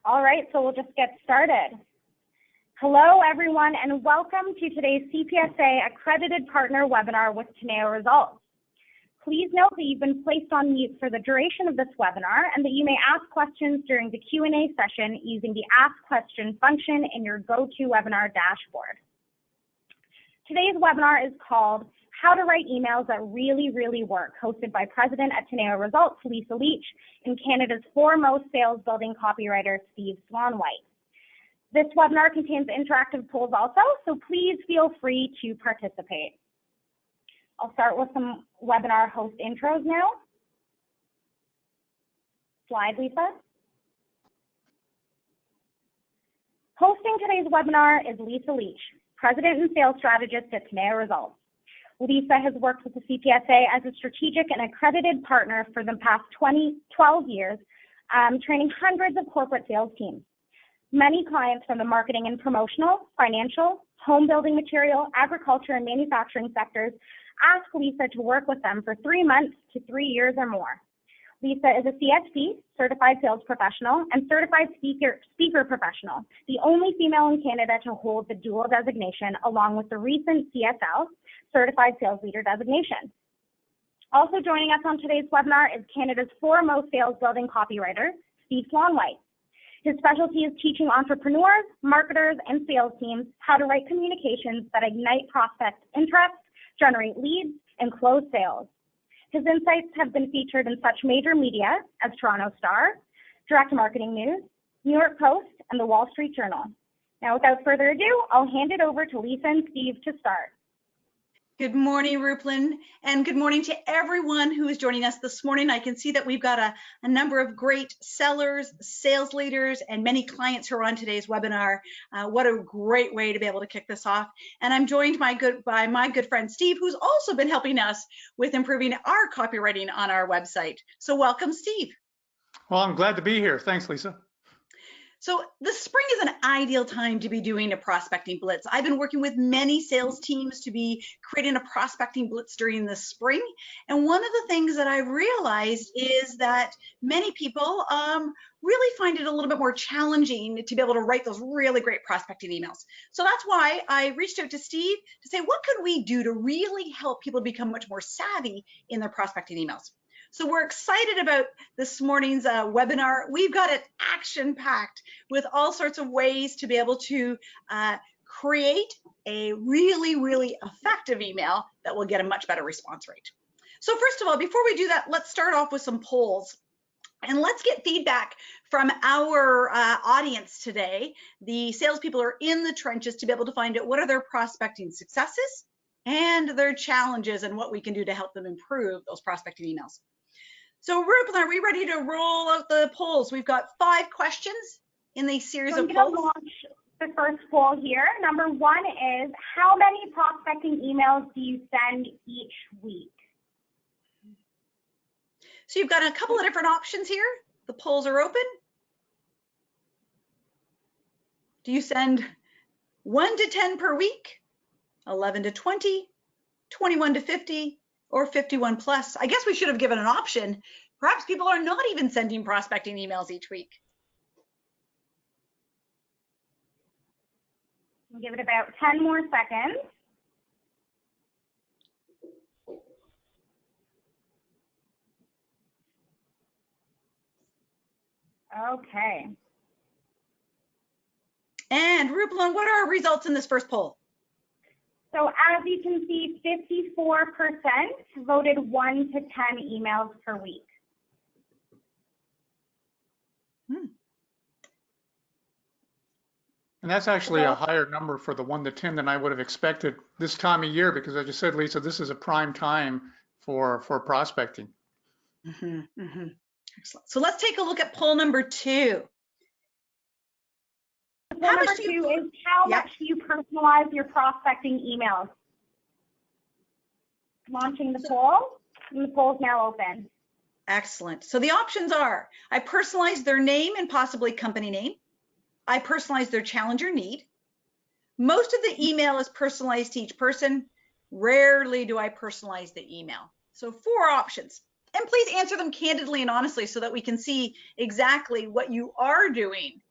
All right, so we'll just get started. Hello, everyone, and welcome to today's CPSA Accredited Partner webinar with Teneo Results. Please note that you've been placed on mute for the duration of this webinar and that you may ask questions during the Q&A session using the Ask Question function in your GoToWebinar dashboard. Today's webinar is called How to Write Emails That Really Work, hosted by President at Teneo Results, Lisa Leach, and Canada's foremost sales building copywriter, Steve Swanwhite. This webinar contains interactive polls also, so please feel free to participate. I'll start with some webinar host intros now. Slide, Lisa. Hosting today's webinar is Lisa Leach, President and Sales Strategist at Teneo Results. Lisa has worked with the CPSA as a strategic and accredited partner for the past 12 years, training hundreds of corporate sales teams. Many clients from the marketing and promotional, financial, home building material, agriculture, and manufacturing sectors ask Lisa to work with them for 3 months to 3 years or more. Lisa is a CSP, Certified Sales Professional, and Certified Speaker Professional, the only female in Canada to hold the dual designation, along with the recent CSL, Certified Sales Leader designation. Also joining us on today's webinar is Canada's foremost sales building copywriter, Steve Swanwhite. His specialty is teaching entrepreneurs, marketers, and sales teams how to write communications that ignite prospect interest, generate leads, and close sales. His insights have been featured in such major media as Toronto Star, Direct Marketing News, New York Post, and the Wall Street Journal. Now, without further ado, I'll hand it over to Lisa and Steve to start. Good morning, Rupelin, and good morning to everyone who is joining us this morning. I can see that we've got a number of great sellers, sales leaders, and many clients who are on today's webinar. What a great way to be able to kick this off. And I'm joined by my good friend, Steve, who's also been helping us with improving our copywriting on our website. So welcome, Steve. Well, I'm glad to be here. Thanks, Lisa. So the spring is an ideal time to be doing a prospecting blitz. I've been working with many sales teams to be creating a prospecting blitz during the spring. And one of the things that I've realized is that many people really find it a little bit more challenging to be able to write those really great prospecting emails. So that's why I reached out to Steve to say, what could we do to really help people become much more savvy in their prospecting emails? So we're excited about this morning's webinar. We've got it action-packed with all sorts of ways to be able to create a really effective email that will get a much better response rate. So first of all, before we do that, let's start off with some polls. And let's get feedback from our audience today. The salespeople are in the trenches to be able to find out what are their prospecting successes and their challenges and what we can do to help them improve those prospecting emails. So Rupel, are we ready to roll out the polls? We've got 5 questions in the series of polls. I'm going to launch the first poll here. Number 1 is, how many prospecting emails do you send each week? So you've got a couple of different options here. The polls are open. Do you send 1 to 10 per week, 11 to 20, 21 to 50, or 51 plus? I guess we should have given an option. Perhaps people are not even sending prospecting emails each week. We'll give it about 10 more seconds. Okay. And Rupelin, what are our results in this first poll? So as you can see, 54% voted 1 to 10 emails per week. And that's actually a higher number for the 1 to 10 than I would have expected this time of year, because as you said, Lisa, this is a prime time for prospecting. Excellent. So let's take a look at poll number 2. Number 2 is how much do you personalize your prospecting emails? Launching the poll, and the poll is now open. Excellent. So the options are, I personalize their name and possibly company name. I personalize their challenge or need. Most of the email is personalized to each person. Rarely do I personalize the email. So 4 options. And please answer them candidly and honestly so that we can see exactly what you are doing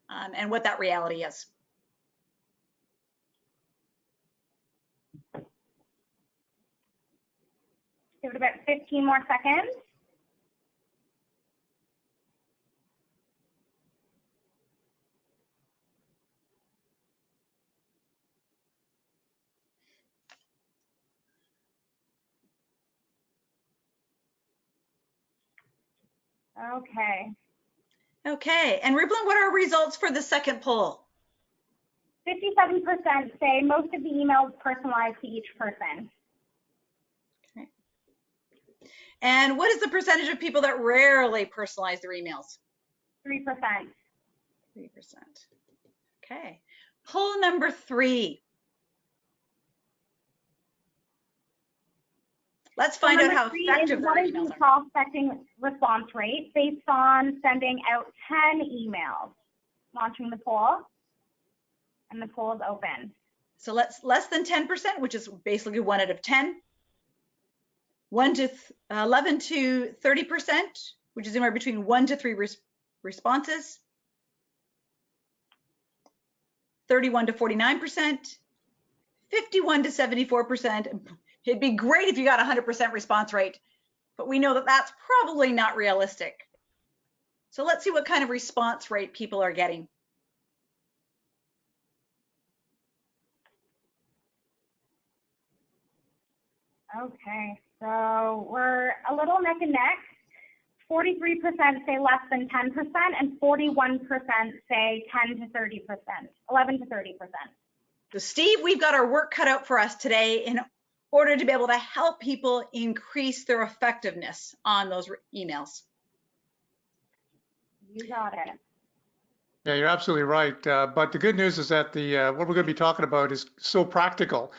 and what that reality is. Give it about 15 more seconds. Okay. Okay, and Rublin, what are our results for the second poll? 57% say most of the emails personalized to each person. Okay. And what is the percentage of people that rarely personalize their emails? 3%. 3%. Okay. Poll number 3. Let's find out how effective their emails are. What is the prospecting response rate based on sending out 10 emails? Launching the poll, and the poll is open. So let's less than 10%, which is basically 1 out of 10. 11 to 30%, which is anywhere between 1 to 3 responses. 31 to 49%. 51 to 74%. It'd be great if you got 100% response rate, but we know that that's probably not realistic. So let's see what kind of response rate people are getting. Okay, so we're a little neck and neck. 43% say less than 10%, and 41% say 10 to 30%, 11 to 30%. So Steve, we've got our work cut out for us today in order to be able to help people increase their effectiveness on those emails. You got it. Yeah, you're absolutely right. But the good news is that what we're going to be talking about is so practical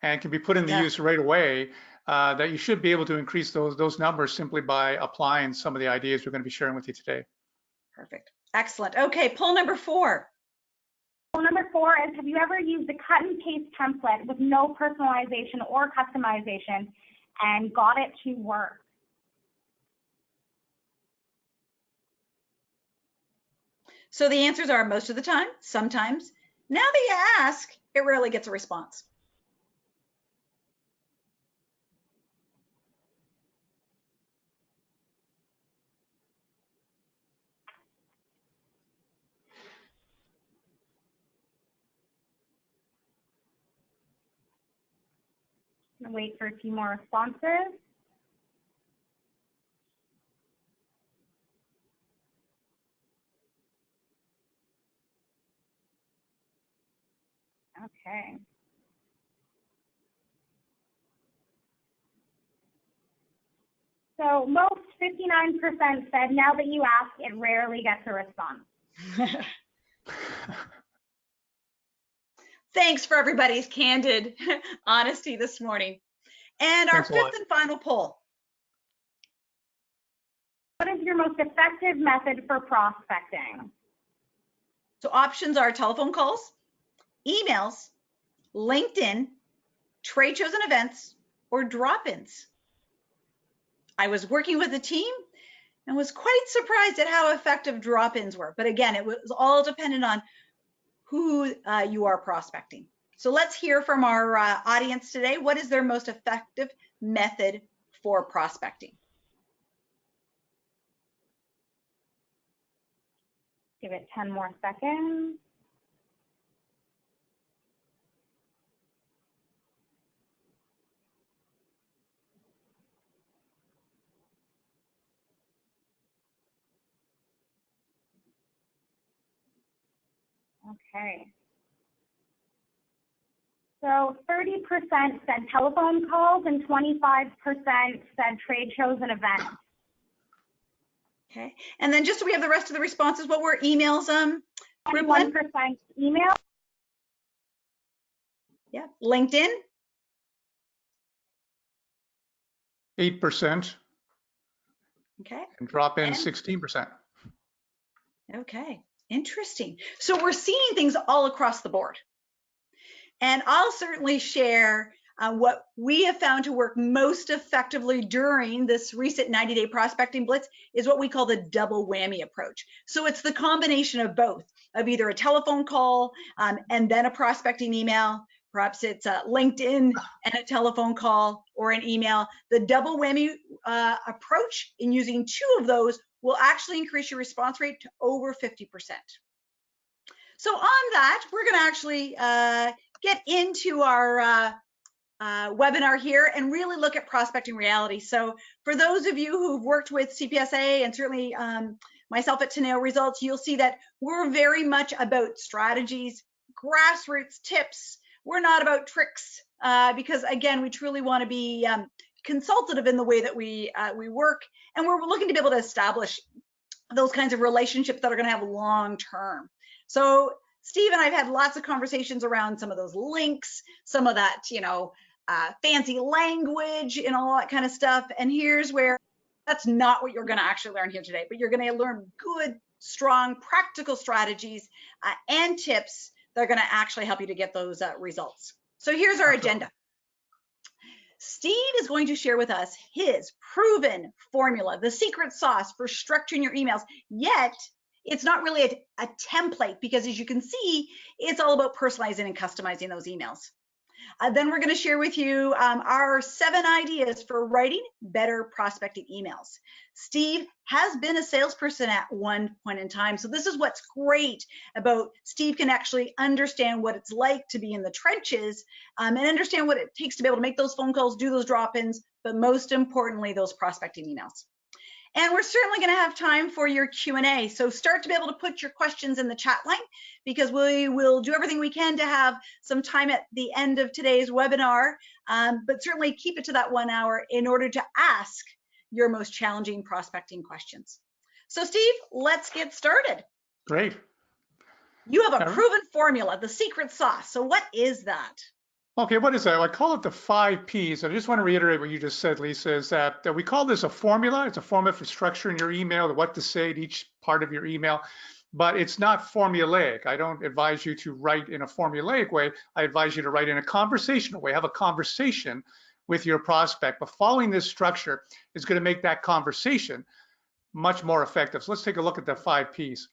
and can be put into use right away that you should be able to increase those numbers simply by applying some of the ideas we're going to be sharing with you today. Perfect. Excellent. Okay, poll number 4. Poll number 4 is, have you ever used a cut and paste template with no personalization or customization and got it to work? So the answers are most of the time, sometimes. Now that you ask, it rarely gets a response. I'm gonna wait for a few more responses. Okay. So most 59% said now that you ask, it rarely gets a response. Thanks for everybody's candid honesty this morning. And our fifth and final poll. What is your most effective method for prospecting? So options are telephone calls, emails, LinkedIn, trade shows and events, or drop-ins. I was working with a team and was quite surprised at how effective drop-ins were. But again, it was all dependent on who you are prospecting. So let's hear from our audience today. What is their most effective method for prospecting? Give it 10 more seconds. Okay. So 30% said telephone calls and 25% said trade shows and events. Okay. And then just so we have the rest of the responses, what were emails? 21% email. Yeah. LinkedIn. 8%. Okay. And drop in 16%. Okay. Interesting. So we're seeing things all across the board. And I'll certainly share What we have found to work most effectively during this recent 90-day prospecting blitz is what we call the double whammy approach. So it's the combination of both, of either a telephone call and then a prospecting email. Perhaps it's a LinkedIn and a telephone call or an email. The double whammy approach in using 2 of those will actually increase your response rate to over 50%. So on that, we're going to actually get into our webinar here and really look at prospecting reality. So for those of you who've worked with CPSA and certainly myself at Teneo Results, you'll see that we're very much about strategies, grassroots tips. We're not about tricks because again, we truly want to be consultative in the way that we work, and we're looking to be able to establish those kinds of relationships that are going to have long term. So Steve and I've had lots of conversations around some of those links, some of that, fancy language and all that kind of stuff. And here's where that's not what you're going to actually learn here today, but you're going to learn good, strong, practical strategies and tips that are going to actually help you to get those results. So here's our agenda. Steve is going to share with us his proven formula, the secret sauce for structuring your emails, yet it's not really a template because as you can see, it's all about personalizing and customizing those emails. Then we're going to share with you our 7 ideas for writing better prospecting emails. Steve has been a salesperson at one point in time, so this is what's great about Steve can actually understand what it's like to be in the trenches and understand what it takes to be able to make those phone calls, do those drop-ins, but most importantly, those prospecting emails. And we're certainly going to have time for your Q&A. So start to be able to put your questions in the chat line because we will do everything we can to have some time at the end of today's webinar, but certainly keep it to that 1 hour in order to ask your most challenging prospecting questions. So Steve, let's get started. Great. You have a proven formula, the secret sauce. So what is that? Okay, what is that? I call it the 5 Ps. I just want to reiterate what you just said, Lisa, is that we call this a formula. It's a formula for structuring your email, what to say at each part of your email, but it's not formulaic. I don't advise you to write in a formulaic way. I advise you to write in a conversational way, have a conversation with your prospect, but following this structure is going to make that conversation much more effective. So let's take a look at the 5 Ps.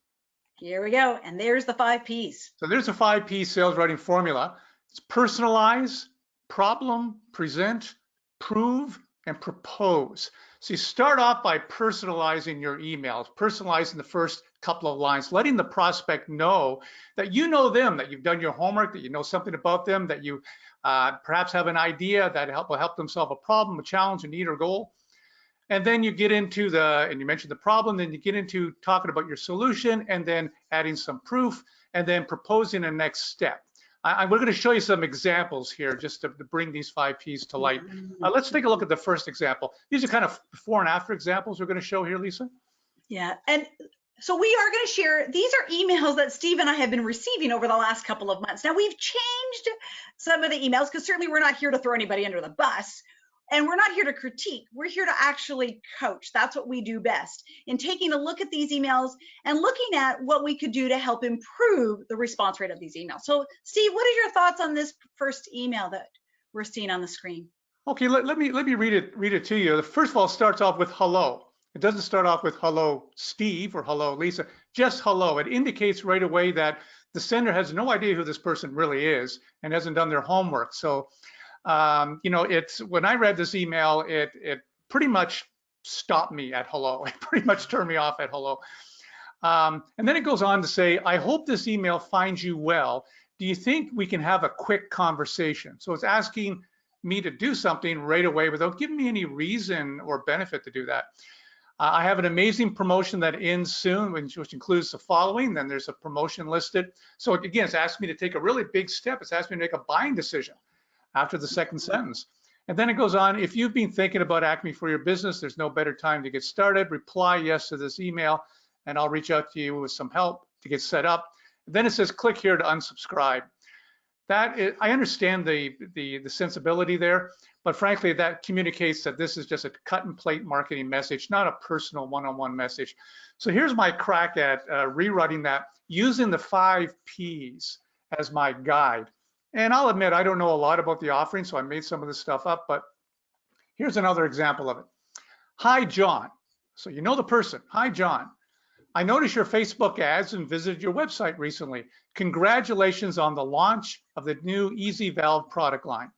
Here we go, and there's the 5 Ps. So there's a 5 P sales writing formula. It's personalize, problem, present, prove, and propose. So you start off by personalizing your emails, personalizing the first couple of lines, letting the prospect know that you know them, that you've done your homework, that you know something about them, that you perhaps have an idea that will help them solve a problem, a challenge, a need, or goal. And then you get into and you mentioned the problem, then you get into talking about your solution and then adding some proof and then proposing a next step. We're going to show you some examples here just to bring these 5 Ps to light. Let's take a look at the first example. These are kind of before and after examples we're going to show here, Lisa. Yeah, and so we are going to share, these are emails that Steve and I have been receiving over the last couple of months. Now we've changed some of the emails because certainly we're not here to throw anybody under the bus. And we're not here to critique, we're here to actually coach. That's what we do best. In taking a look at these emails and looking at what we could do to help improve the response rate of these emails. So Steve, what are your thoughts on this first email that we're seeing on the screen? Okay, let me read it to you. First of all, it starts off with hello. It doesn't start off with hello, Steve, or hello, Lisa, just hello. It indicates right away that the sender has no idea who this person really is and hasn't done their homework. So it's when I read this email, it pretty much stopped me at hello. It pretty much turned me off at hello. And then it goes on to say, I hope this email finds you well. Do you think we can have a quick conversation? So it's asking me to do something right away without giving me any reason or benefit to do that. I have an amazing promotion that ends soon, which includes the following. Then there's a promotion listed. So again, it's asking me to take a really big step. It's asking me to make a buying decision after the second sentence. And then it goes on, if you've been thinking about Acme for your business, there's no better time to get started. Reply yes to this email, and I'll reach out to you with some help to get set up. And then it says, click here to unsubscribe. I understand the sensibility there, but frankly, that communicates that this is just a cut and plate marketing message, not a personal one-on-one message. So here's my crack at rewriting that using the 5 Ps as my guide. And I'll admit, I don't know a lot about the offering, so I made some of this stuff up, but here's another example of it. Hi, John. So you know the person. Hi, John. I noticed your Facebook ads and visited your website recently. Congratulations on the launch of the new Easy Valve product line.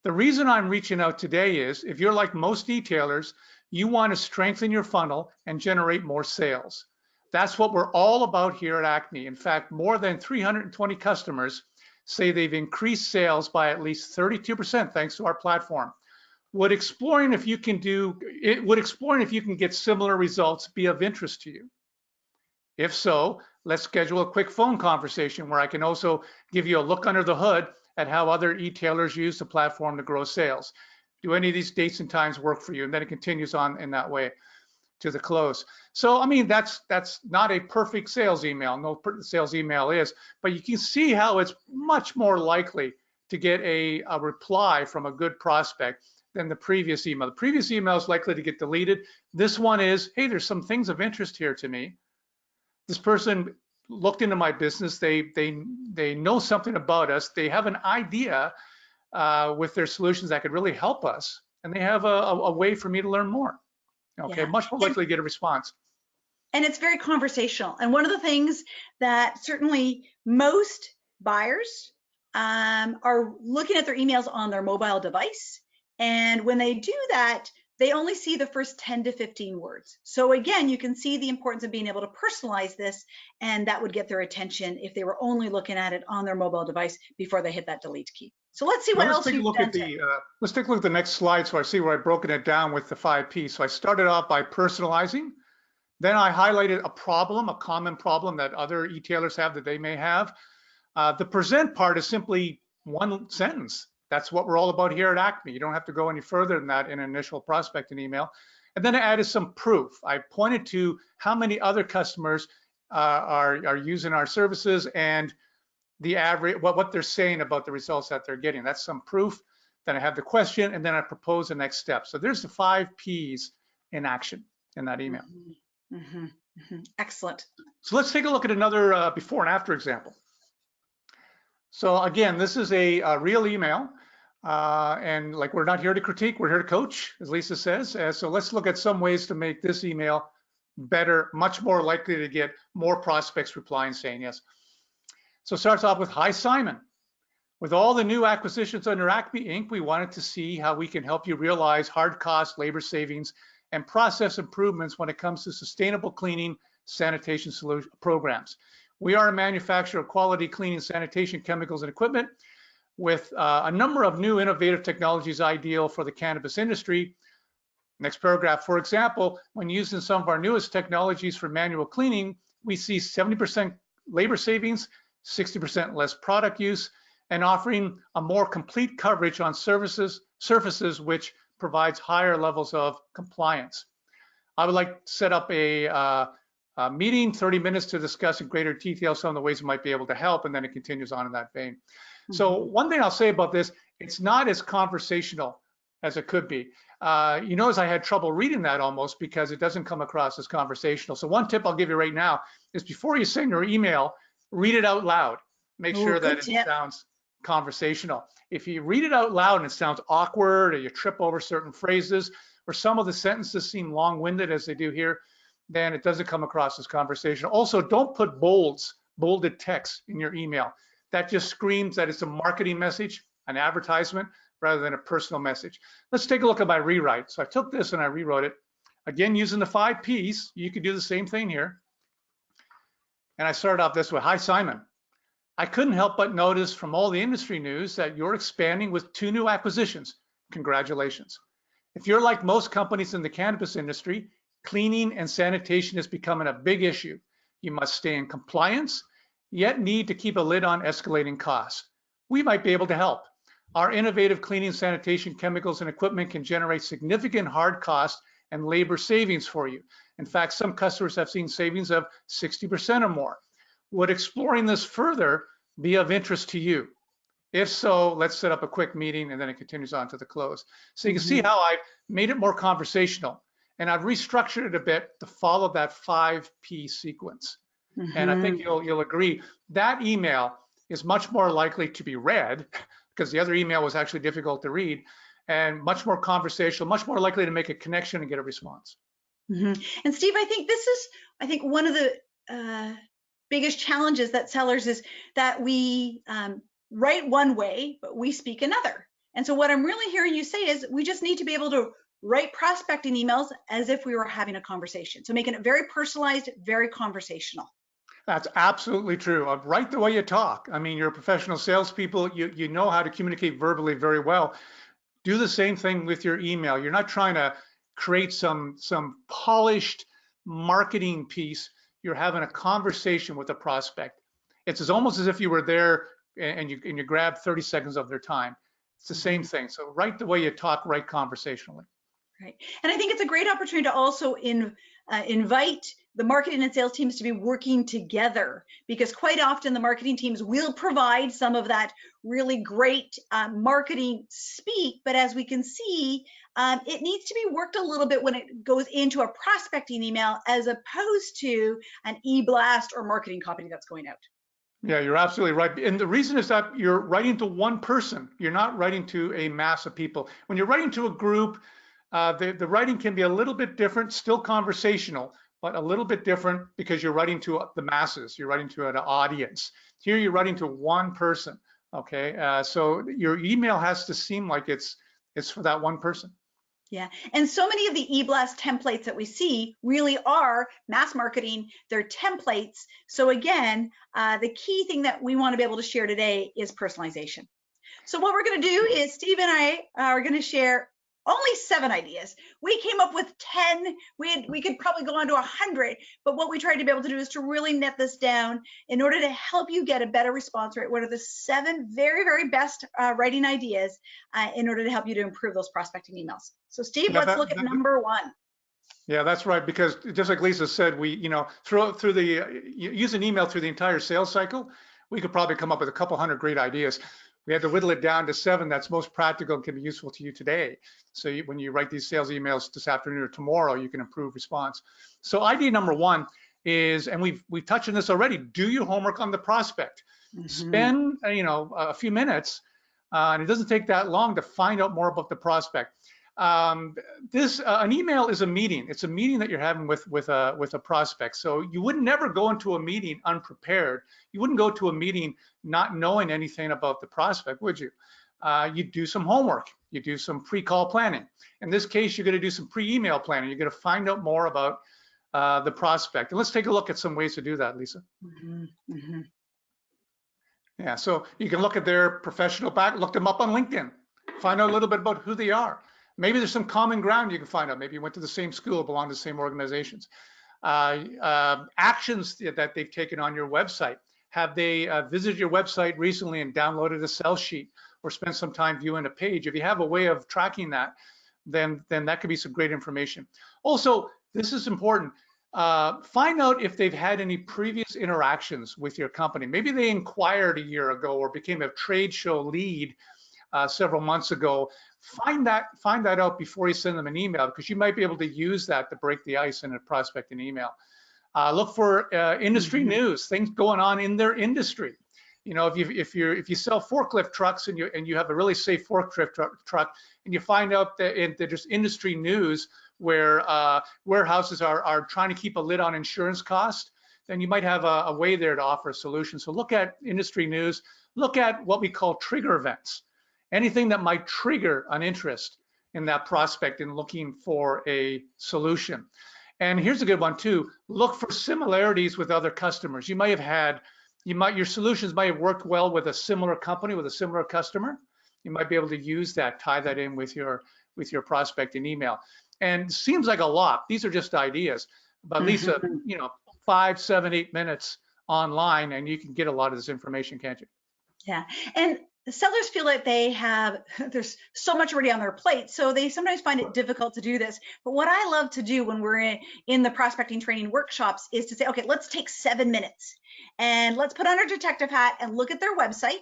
The reason I'm reaching out today is if you're like most retailers, you want to strengthen your funnel and generate more sales. That's what we're all about here at Acme. In fact, more than 320 customers say they've increased sales by at least 32% thanks to our platform. Would exploring if you can get similar results be of interest to you? If so, let's schedule a quick phone conversation where I can also give you a look under the hood at how other e-tailers use the platform to grow sales. Do any of these dates and times work for you? And then it continues on in that way to the close. So, I mean, that's not a perfect sales email. No sales email is, but you can see how it's much more likely to get a reply from a good prospect than the previous email. The previous email is likely to get deleted. This one is, hey, there's some things of interest here to me. This person looked into my business. They know something about us. They have an idea with their solutions that could really help us, and they have a way for me to learn more. Okay, much more likely to get a response. And it's very conversational. And one of the things that certainly most buyers are looking at their emails on their mobile device. And when they do that, they only see the first 10 to 15 words. So again, you can see the importance of being able to personalize this, and that would get their attention if they were only looking at it on their mobile device before they hit that delete key. So let's see what else you've done. Let's take a look at the next slide so I see where I've broken it down with the 5 Ps. So I started off by personalizing. Then I highlighted a problem, a common problem that other e-tailers have that they may have. The present part is simply one sentence. That's what we're all about here at Acme. You don't have to go any further than that in an initial prospecting email. And then I added some proof. I pointed to how many other customers are using our services and the average, what they're saying about the results that they're getting. That's some proof. Then I have the question, and then I propose the next step. So there's the 5 Ps in action in that email. Excellent. So let's take a look at another before and after example. So again, this is a real email, and like we're not here to critique, we're here to coach, as Lisa says. So let's look at some ways to make this email better, much more likely to get more prospects replying saying yes. So it starts off with, hi, Simon. With all the new acquisitions under Acme Inc., we wanted to see how we can help you realize hard cost labor savings and process improvements when it comes to sustainable cleaning sanitation solution programs. We are a manufacturer of quality cleaning sanitation chemicals and equipment with a number of new innovative technologies ideal for the cannabis industry. Next paragraph, for example, when using some of our newest technologies for manual cleaning, we see 70% labor savings, 60% less product use, and offering a more complete coverage on surfaces which provides higher levels of compliance. I would like to set up a meeting, 30 minutes to discuss in greater detail some of the ways we might be able to help, and then it continues on in that vein. So one thing I'll say about this, it's not as conversational as it could be. You notice I had trouble reading that almost because it doesn't come across as conversational. So one tip I'll give you right now is before you send your email, read it out loud. Make sure that it sounds conversational. If you read it out loud and it sounds awkward, or you trip over certain phrases, or some of the sentences seem long-winded as they do here, then it doesn't come across as conversational. Also, don't put bolded text in your email. That just screams that it's a marketing message, an advertisement, rather than a personal message. Let's take a look at my rewrite. So I took this and I rewrote it. Again, using the 5 Ps, you could do the same thing here. And I started off this way, hi, Simon. I couldn't help but notice from all the industry news that you're expanding with 2 new acquisitions. Congratulations. If you're like most companies in the cannabis industry, cleaning and sanitation is becoming a big issue. You must stay in compliance, yet need to keep a lid on escalating costs. We might be able to help. Our innovative cleaning, sanitation, chemicals, and equipment can generate significant hard cost and labor savings for you. In fact, some customers have seen savings of 60% or more. Would exploring this further be of interest to you? If so, let's set up a quick meeting, and then it continues on to the close. So you can see how I've made it more conversational, and I've restructured it a bit to follow that 5 P sequence. And I think you'll agree that email is much more likely to be read because the other email was actually difficult to read, and much more conversational, much more likely to make a connection and get a response. Mm-hmm. And Steve, I think this is, one of the biggest challenges that sellers is that we write one way, but we speak another. And so what I'm really hearing you say is we just need to be able to write prospecting emails as if we were having a conversation. So making it very personalized, very conversational. That's absolutely true. Write the way you talk. I mean, you're professional salespeople. You know how to communicate verbally very well. Do the same thing with your email. You're not trying to create some polished marketing piece. You're having a conversation with a prospect. It's almost as if you were there and you grab 30 seconds of their time. It's the same thing. So write the way you talk, write conversationally. Right. And I think it's a great opportunity to also invite the marketing and sales teams to be working together, because quite often the marketing teams will provide some of that really great marketing speak, but as we can see, it needs to be worked a little bit when it goes into a prospecting email as opposed to an e-blast or marketing copy that's going out. Yeah, you're absolutely right. And the reason is that you're writing to one person. You're not writing to a mass of people. When you're writing to a group, the writing can be a little bit different, still conversational, but a little bit different because you're writing to the masses. You're writing to an audience. Here you're writing to one person. Okay, so your email has to seem like it's for that one person. Yeah, and so many of the e-blast templates that we see really are mass marketing. They're templates. So again, the key thing that we want to be able to share today is personalization. So what we're going to do is Steve and I are going to share only 7 ideas. We came up with 10. We could probably go on to 100, but what we tried to be able to do is to really net this down in order to help you get a better response rate. What are the 7 very, very best writing ideas in order to help you to improve those prospecting emails? So Steve, let's look at number 1. Yeah, that's right. Because just like Lisa said, we, use an email through the entire sales cycle, we could probably come up with a couple hundred great ideas. We had to whittle it down to 7 that's most practical and can be useful to you today. So when you write these sales emails this afternoon or tomorrow, you can improve response. So idea number 1 is, and we've touched on this already, do your homework on the prospect. Spend a few minutes, and it doesn't take that long to find out more about the prospect. An email is a meeting. It's a meeting that you're having with a prospect. So you would never go into a meeting unprepared. You wouldn't go to a meeting not knowing anything about the prospect, would you? You do some homework. You do some pre-call planning. In this case, you're going to do some pre-email planning. You're going to find out more about the prospect. And let's take a look at some ways to do that, Lisa. Yeah, so you can look at their professional look them up on LinkedIn. Find out a little bit about who they are. Maybe there's some common ground you can find out. Maybe you went to the same school, belong to the same organizations. Actions that they've taken on your website. Have they visited your website recently and downloaded a sales sheet or spent some time viewing a page? If you have a way of tracking that, then that could be some great information. Also, this is important. Find out if they've had any previous interactions with your company. Maybe they inquired a year ago or became a trade show lead several months ago. Find that out before you send them an email, because you might be able to use that to break the ice in a prospecting email. Look for industry news, things going on in their industry. If you sell forklift trucks and you have a really safe forklift truck, and you find out that there's industry news where warehouses are trying to keep a lid on insurance costs, then you might have a way there to offer a solution. So look at industry news. Look at what we call trigger events. Anything that might trigger an interest in that prospect in looking for a solution. And here's a good one too. Look for similarities with other customers. Your solutions might have worked well with a similar company, with a similar customer. You might be able to use that, tie that in with your prospecting email. And it seems like a lot. These are just ideas. But Lisa, 5, 7, 8 minutes online, and you can get a lot of this information, can't you? Yeah. And sellers feel like there's so much already on their plate, so they sometimes find it difficult to do this. But what I love to do when we're in the prospecting training workshops is to say, okay, let's take 7 minutes and let's put on our detective hat and look at their website,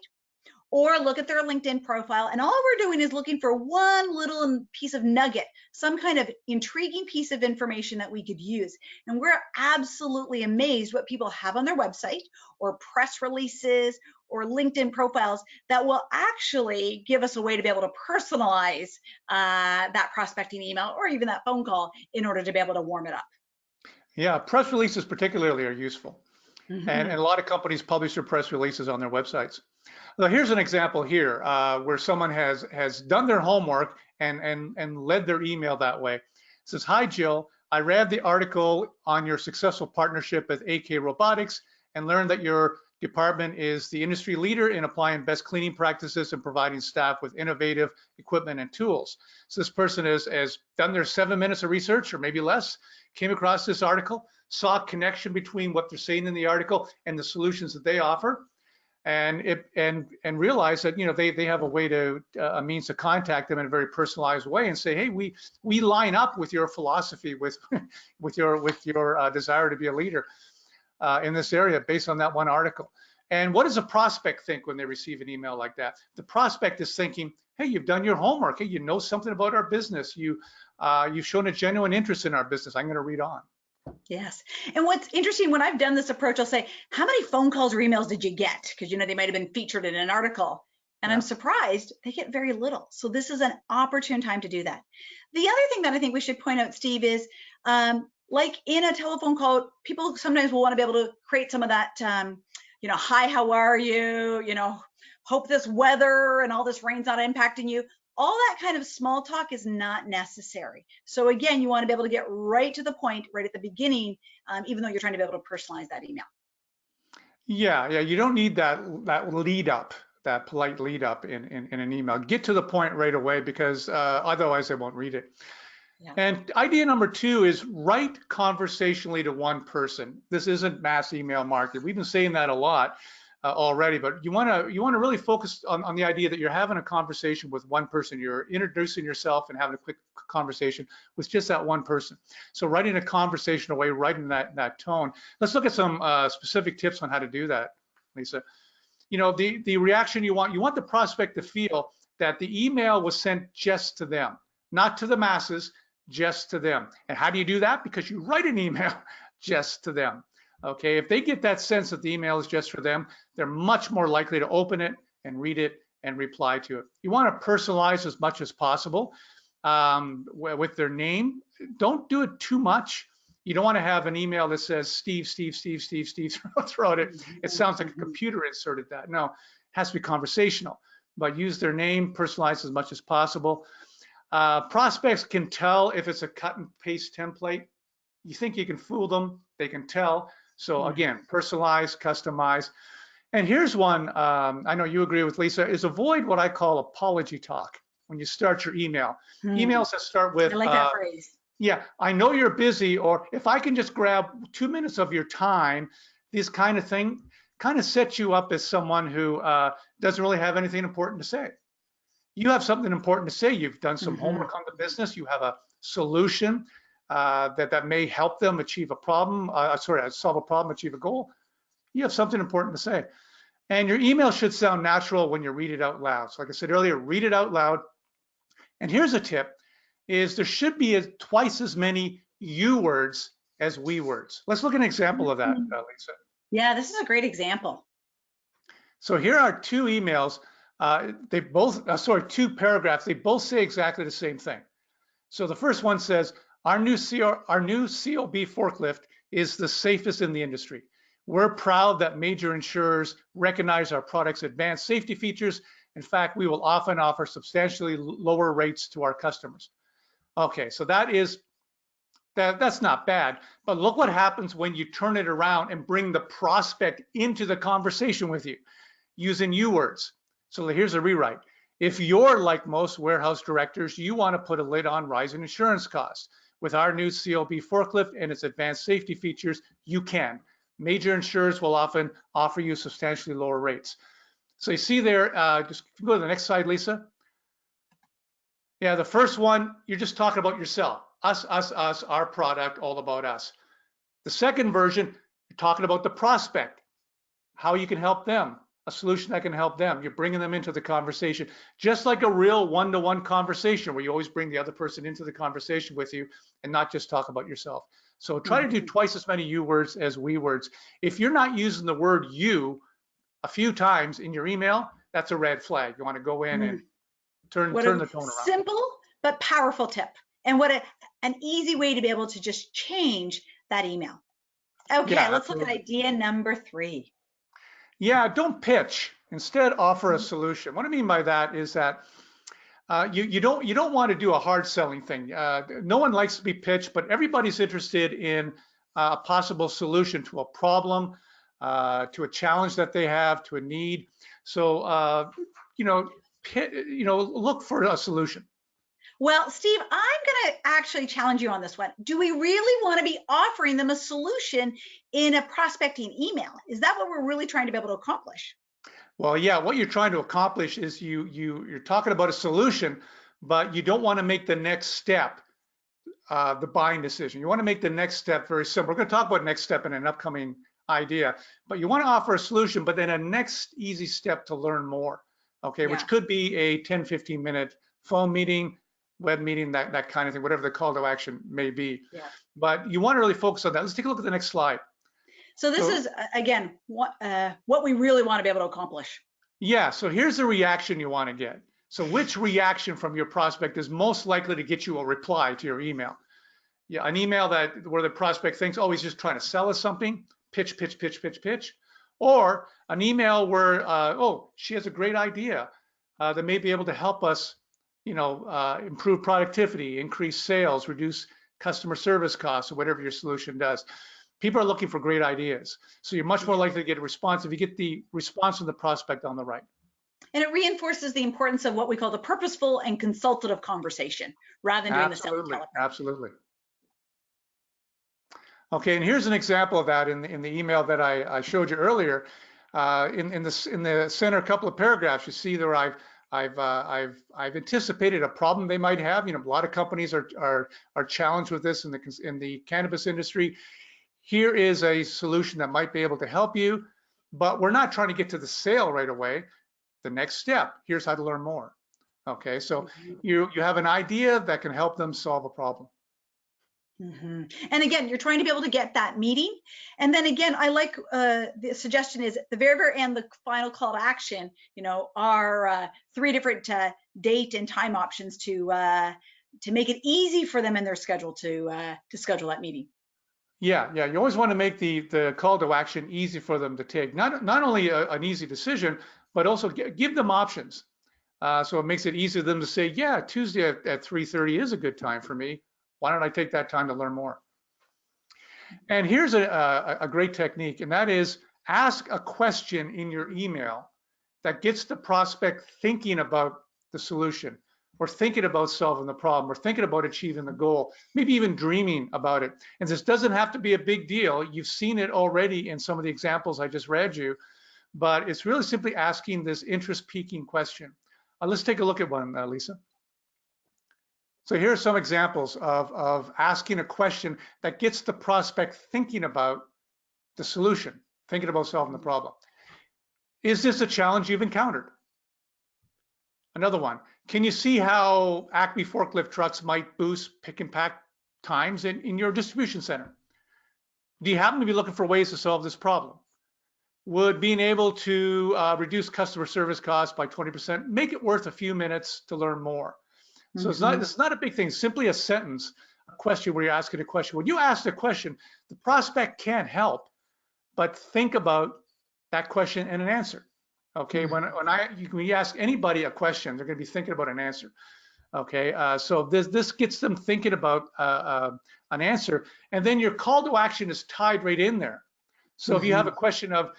or look at their LinkedIn profile. And all we're doing is looking for one little piece of nugget, some kind of intriguing piece of information that we could use. And we're absolutely amazed what people have on their website or press releases or LinkedIn profiles that will actually give us a way to be able to personalize that prospecting email or even that phone call in order to be able to warm it up. Yeah, press releases particularly are useful. Mm-hmm. And a lot of companies publish their press releases on their websites. Now, here's an example here where someone has done their homework and led their email that way. It says, "Hi, Jill. I read the article on your successful partnership with AK Robotics and learned that your department is the industry leader in applying best cleaning practices and providing staff with innovative equipment and tools." So this person has done their 7 minutes of research or maybe less, came across this article, saw a connection between what they're saying in the article and the solutions that they offer, and realize that they have a way to a means to contact them in a very personalized way and say, hey, we line up with your philosophy, with your desire to be a leader in this area based on that one article. And what does a prospect think when they receive an email like that? The prospect is thinking, hey, you've done your homework. Hey, you know something about our business. You've shown a genuine interest in our business. I'm going to read on. Yes. And what's interesting, when I've done this approach, I'll say, how many phone calls or emails did you get? Because, they might have been featured in an article. And I'm surprised they get very little. So this is an opportune time to do that. The other thing that I think we should point out, Steve, is like in a telephone call, people sometimes will want to be able to create some of that, hi, how are you? Hope this weather and all this rain's not impacting you. All that kind of small talk is not necessary. So again, you want to be able to get right to the point right at the beginning, even though you're trying to be able to personalize that email. Yeah, you don't need that lead up, that polite lead up in an email. Get to the point right away, because otherwise they won't read it. Yeah. And idea number 2 is write conversationally to one person. This isn't mass email marketing. We've been saying that a lot already, but you want to really focus on the idea that you're having a conversation with one person. You're introducing yourself and having a quick conversation with just that one person. So writing a conversational way, writing that tone. Let's look at some specific tips on how to do that, Lisa. The reaction you want the prospect to feel that the email was sent just to them, not to the masses, just to them. And how do you do that? Because you write an email just to them. Okay, if they get that sense that the email is just for them, they're much more likely to open it and read it and reply to it. You want to personalize as much as possible with their name. Don't do it too much. You don't want to have an email that says Steve throughout it. It sounds like a computer inserted that. No, it has to be conversational, but use their name, personalize as much as possible. Prospects can tell if it's a cut and paste template. You think you can fool them, they can tell. So again, personalize, customize. And here's one, I know you agree with Lisa, is avoid what I call apology talk when you start your email. Emails that start with, I like that phrase. Yeah, I know you're busy, or if I can just grab 2 minutes of your time, this kind of thing kind of sets you up as someone who doesn't really have anything important to say. You have something important to say. You've done some homework on the business. You have a solution that may help them achieve a problem, solve a problem, achieve a goal. You have something important to say. And your email should sound natural when you read it out loud. So like I said earlier, read it out loud. And here's a tip, is there should be twice as many you words as we words. Let's look at an example of that, Lisa. Yeah, this is a great example. So here are 2 emails. They both, 2 paragraphs. They both say exactly the same thing. So the first one says, our new COB forklift is the safest in the industry. We're proud that major insurers recognize our product's advanced safety features. In fact, we will often offer substantially lower rates to our customers. Okay, so that's not bad, but look what happens when you turn it around and bring the prospect into the conversation with you using you words. So here's a rewrite. If you're like most warehouse directors, you want to put a lid on rising insurance costs. With our new COB forklift and its advanced safety features, you can. Major insurers will often offer you substantially lower rates. So you see there, just go to the next slide, Lisa. Yeah, the first one, you're just talking about yourself. Us, our product, all about us. The second version, you're talking about the prospect, how you can help them. a solution that can help them. You're bringing them into the conversation, just like a real one-to-one conversation where you always bring the other person into the conversation with you and not just talk about yourself. So try to do twice as many you words as we words. If you're not using the word you a few times in your email, that's a red flag. You want to go in and turn the tone around. Simple but powerful tip, and an easy way to be able to just change that email. Okay, Yeah, let's absolutely. look at idea number 3. Yeah, don't pitch. Instead, offer a solution. What I mean by that is that you don't want to do a hard selling thing. No one likes to be pitched, but everybody's interested in a possible solution to a problem, to a challenge that they have, to a need. So look for a solution. Well, Steve, I'm going to actually challenge you on this one. Do we really want to be offering them a solution in a prospecting email? Is that what we're really trying to be able to accomplish? Well, yeah, what you're trying to accomplish is you're talking about a solution, but you don't want to make the next step the buying decision. You want to make the next step very simple. We're going to talk about next step in an upcoming idea, but you want to offer a solution, but then a next easy step to learn more, okay, which could be a 10, 15 minute phone meeting, web meeting, that kind of thing, whatever the call to action may be. Yeah. But you want to really focus on that. Let's take a look at the next slide. So this is, again, what we really want to be able to accomplish. Yeah, so here's the reaction you want to get. So which reaction from your prospect is most likely to get you a reply to your email? Yeah, an email where the prospect thinks, oh, he's just trying to sell us something, pitch, pitch, pitch, pitch, pitch. Or an email where, oh, she has a great idea that may be able to help us, improve productivity, increase sales, reduce customer service costs, or whatever your solution does. People are looking for great ideas. So you're much more likely to get a response if you get the response from the prospect on the right. And it reinforces the importance of what we call the purposeful and consultative conversation rather than doing the selling telephone. Absolutely. Okay, and here's an example of that in the email that I showed you earlier. In the center couple of paragraphs, you see there I've anticipated a problem they might have. A lot of companies are challenged with this in the cannabis industry. Here is a solution that might be able to help you, but we're not trying to get to the sale right away. The next step, here's how to learn more. Okay, so you have an idea that can help them solve a problem. And again, you're trying to be able to get that meeting. And then again, I like the suggestion is at the very end, the final call to action, are 3 different date and time options to make it easy for them in their schedule to schedule that meeting. Yeah, you always want to make the call to action easy for them to take. Not only an easy decision, but also give them options. So it makes it easy for them to say, yeah, Tuesday at 3:30 is a good time for me. Why don't I take that time to learn more? And here's a great technique, and that is ask a question in your email that gets the prospect thinking about the solution, or thinking about solving the problem, or thinking about achieving the goal, maybe even dreaming about it. And this doesn't have to be a big deal. You've seen it already in some of the examples I just read you, but it's really simply asking this interest-piquing question. Let's take a look at one, Lisa. So here are some examples of asking a question that gets the prospect thinking about the solution, thinking about solving the problem. Is this a challenge you've encountered? Another one, can you see how Acme forklift trucks might boost pick and pack times in your distribution center? Do you happen to be looking for ways to solve this problem? Would being able to reduce customer service costs by 20% make it worth a few minutes to learn more? So it's not a big thing, simply a sentence, a question where you're asking a question. When you ask a question, the prospect can't help but think about that question and an answer. Okay, when you ask anybody a question, they're going to be thinking about an answer. Okay, so this gets them thinking about an answer, and then your call to action is tied right in there. So if you have a question of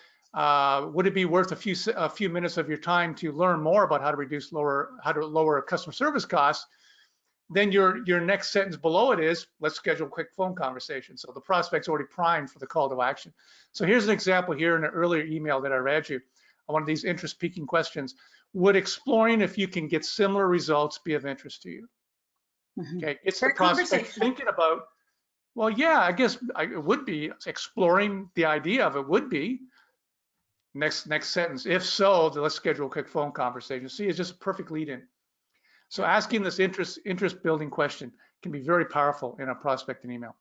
would it be worth a few minutes of your time to learn more about how to lower customer service costs, then your next sentence below it is, let's schedule a quick phone conversation. So the prospect's already primed for the call to action. So here's an example here in an earlier email that I read you on one of these interest-piquing questions. Would exploring if you can get similar results be of interest to you? Okay, it's the prospect thinking about, well, yeah, I guess it would be. Exploring the idea of it would be. Next sentence. If so, then let's schedule a quick phone conversation. See, it's just a perfect lead in. So asking this interest building question can be very powerful in a prospecting email.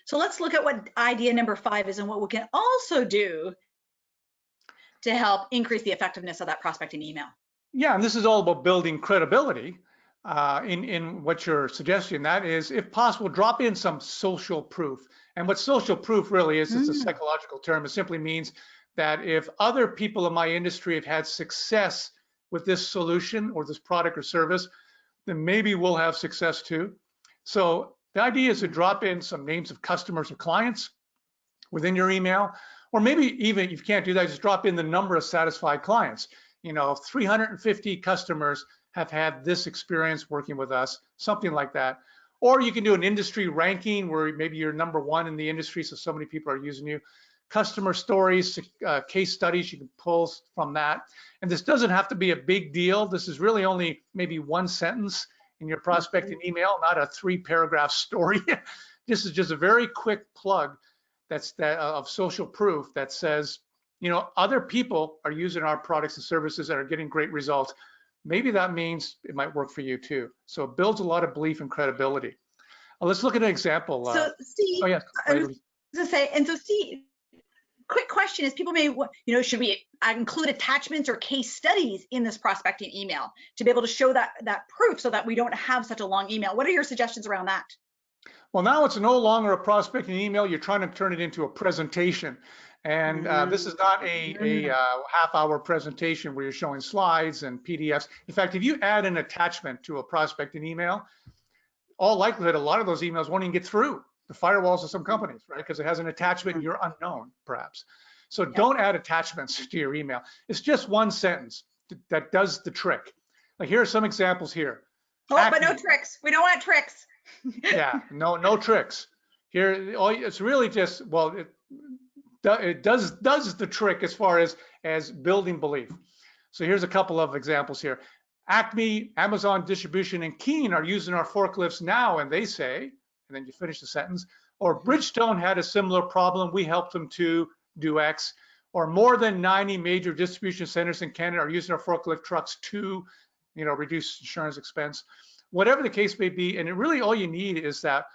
So let's look at what idea number 5 is and what we can also do to help increase the effectiveness of that prospecting email. Yeah, and this is all about building credibility in what you're suggesting. That is, if possible, drop in some social proof. And what social proof really is, it's a psychological term. It simply means that if other people in my industry have had success with this solution or this product or service, then maybe we'll have success too. So the idea is to drop in some names of customers or clients within your email, or maybe even if you can't do that, just drop in the number of satisfied clients. 350 customers have had this experience working with us, something like that. Or you can do an industry ranking where maybe you're number 1 in the industry, so many people are using you. Customer stories, case studies, you can pull from that. And this doesn't have to be a big deal. This is really only maybe 1 sentence in your prospecting email, not a 3-paragraph story. This is just a very quick plug of social proof that says, other people are using our products and services and are getting great results. Maybe that means it might work for you too. So it builds a lot of belief and credibility. Let's look at an example. So Steve, quick question is, people may, should we include attachments or case studies in this prospecting email to be able to show that proof so that we don't have such a long email? What are your suggestions around that? Well, now it's no longer a prospecting email. You're trying to turn it into a presentation. And this is not a half-hour presentation where you're showing slides and PDFs. In fact, if you add an attachment to a prospecting email, all likelihood, a lot of those emails won't even get through the firewalls of some companies, right? Because it has an attachment and you're unknown, perhaps. So don't add attachments to your email. It's just 1 sentence that does the trick. Like, here are some examples here. Oh, but no tricks. We don't want tricks. Yeah, no tricks. Here, it's really just, well, it does the trick as far as building belief. So here's a couple of examples here. Acme, Amazon Distribution, and Keen are using our forklifts now, and they say, and then you finish the sentence, or Bridgestone had a similar problem. We helped them to do X. Or more than 90 major distribution centers in Canada are using our forklift trucks to, reduce insurance expense. Whatever the case may be, and it really all you need is that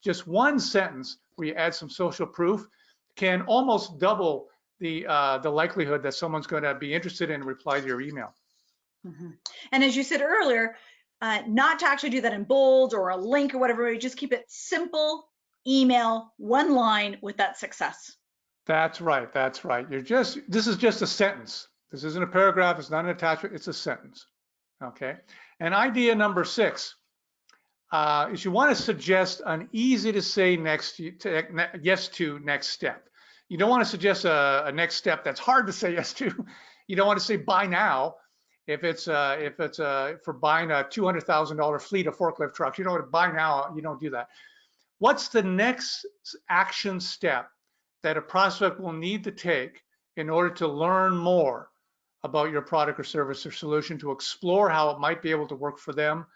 just 1 sentence where you add some social proof can almost double the likelihood that someone's going to be interested in and reply to your email. And as you said earlier, not to actually do that in bold or a link or whatever, you just keep it simple, email, 1 line with that success. That's right. This is just a sentence. This isn't a paragraph. It's not an attachment. It's a sentence. Okay. And idea number 6 is you want to suggest an easy to say yes to next step. You don't want to suggest a next step that's hard to say yes to. You don't want to say buy now if it's for buying a $200,000 fleet of forklift trucks. You don't want to buy now. You don't do that. What's the next action step that a prospect will need to take in order to learn more about your product or service or solution, to explore how it might be able to work for them?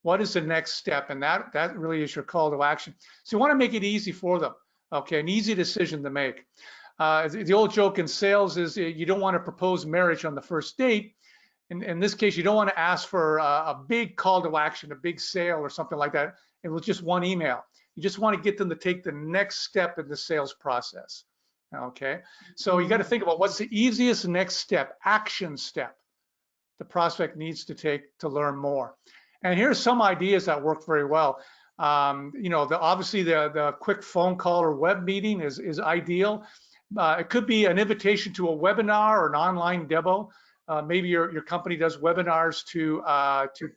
What is the next step? And that really is your call to action. So you want to make it easy for them, okay? An easy decision to make. The old joke in sales is you don't want to propose marriage on the first date. In this case, you don't want to ask for a big call to action, a big sale or something like that. It was just 1 email. You just want to get them to take the next step in the sales process, okay? So you got to think about what's the easiest next step, action step the prospect needs to take to learn more. And here's some ideas that work very well. Obviously the quick phone call or web meeting is ideal. It could be an invitation to a webinar or an online demo. Maybe your company does webinars to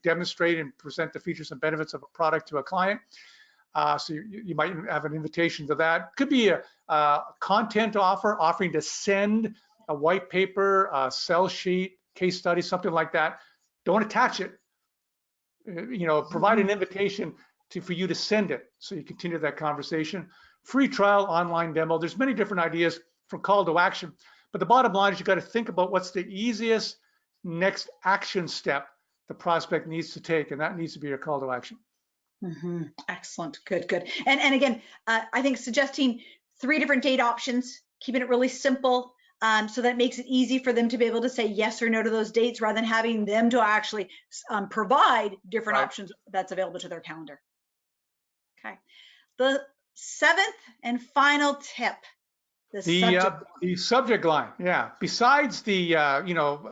demonstrate and present the features and benefits of a product to a client. So you might have an invitation to that. Could be a content offering to send a white paper, a sell sheet, case study, something like that. Don't attach it. Provide an invitation for you to send it so you continue that conversation. Free trial, online demo. There's many different ideas for call to action. But the bottom line is you got to think about what's the easiest next action step the prospect needs to take, and that needs to be your call to action. Excellent. Good. And again, I think suggesting 3 different date options, keeping it really simple, so that makes it easy for them to be able to say yes or no to those dates rather than having them to actually provide different options that's available to their calendar. Okay. The seventh and final tip, the subject line. Yeah. Besides the,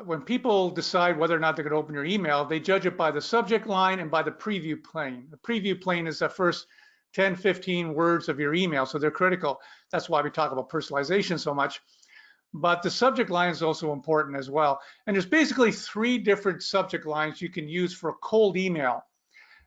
when people decide whether or not they're going to open your email, they judge it by the subject line and by the preview plane. The preview plane is the first 10, 15 words of your email. So they're critical. That's why we talk about personalization so much. But the subject line is also important as well. And there's basically 3 different subject lines you can use for a cold email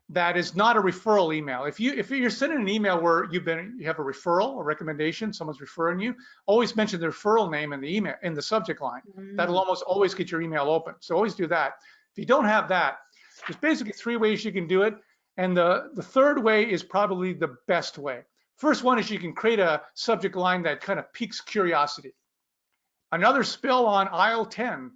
that is not a referral email. If you're sending an email where you have a referral, a recommendation, someone's referring you, always mention the referral name in the email, in the subject line. That'll almost always get your email open. So always do that. If you don't have that, there's basically 3 ways you can do it. And the third way is probably the best way. First one is you can create a subject line that kind of piques curiosity. Another spill on aisle 10, ...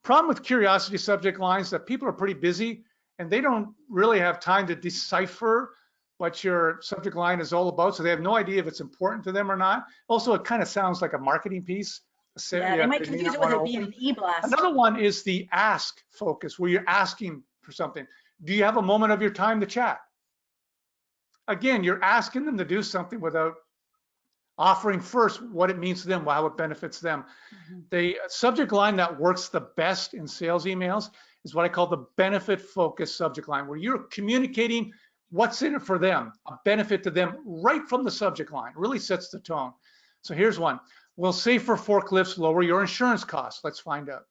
Problem with curiosity subject lines that people are pretty busy and they don't really have time to decipher what your subject line is all about. So they have no idea if it's important to them or not. Also, it kind of sounds like a marketing piece. Yeah, they might confuse it with it being an e-blast. Another one is the ask focus, where you're asking for something. Do you have a moment of your time to chat? Again, you're asking them to do something without offering first what it means to them, how it benefits them. The subject line that works the best in sales emails is what I call the benefit focused subject line, where you're communicating what's in it for them, a benefit to them right from the subject line. It really sets the tone. So here's one. We'll safer forklifts lower your insurance costs. Let's find out.